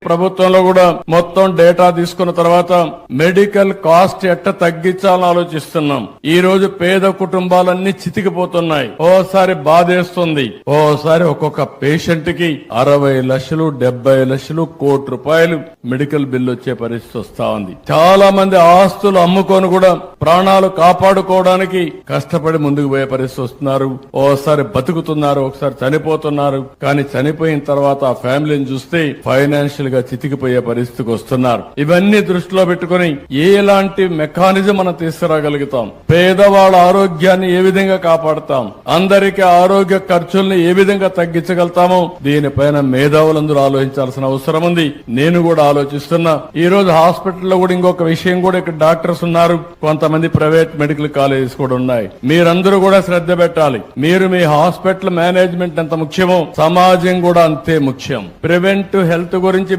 ప్రభుత్వంలో కూడా మొత్తం డేటా తీసుకున్న తర్వాత మెడికల్ కాస్ట్ ఎట్ట తగ్గించాలని ఆలోచిస్తున్నాం. ఈ రోజు పేద కుటుంబాలన్నీ చితికిపోతున్నాయి. ఓసారి బాధేస్తుంది. ఓసారి ఒక్కొక్క పేషెంట్ కి 60 లక్షలు 70 లక్షలు కోటి రూపాయలు మెడికల్ బిల్లు వచ్చే పరిస్థితి వస్తా ఉంది. చాలా మంది ఆస్తులు అమ్ముకొని కూడా ప్రాణాలు కాపాడుకోవడానికి కష్టపడి ముందుకు పోయే పరిస్థితి వస్తున్నారు. ఓసారి బతుకుతున్నారు, ఒకసారి చనిపోతున్నారు. కానీ చనిపోయిన తర్వాత ఆ ఫ్యామిలీని చూస్తే ఫైనాన్షియల్ గా చితికిపోయే పరిస్థితికి వస్తున్నారు. ఇవన్నీ దృష్టిలో పెట్టుకుని ఎలాంటి మెకానిజం మనం తీసుకురాగలుగుతాం, పేదవాళ్ళ ఆరోగ్యాన్ని ఏ విధంగా కాపాడుతాం, అందరికీ ఆరోగ్య ఖర్చుల్ని ఏ విధంగా తగ్గించగలుగుతామో దీనిపైన మేధావులందరూ ఆలోచించాల్సిన అవసరం ఉంది. నేను కూడా ఆలోచిస్తున్నా. ఈ రోజు హాస్పిటల్లో కూడా ఇంకొక విషయం కూడా ఇక్కడ డాక్టర్స్ ఉన్నారు, కొంతమంది ప్రైవేట్ మెడికల్ కాలేజెస్ కూడా ఉన్నాయి. మీరందరూ కూడా శ్రద్ధ పెట్టాలి. మీరు మీ హాస్పిటల్ మేనేజ్మెంట్ ఎంత ముఖ్యమో సమాజం కూడా అంతే ముఖ్యం. ప్రివెంటివ్ హెల్త్ గురించి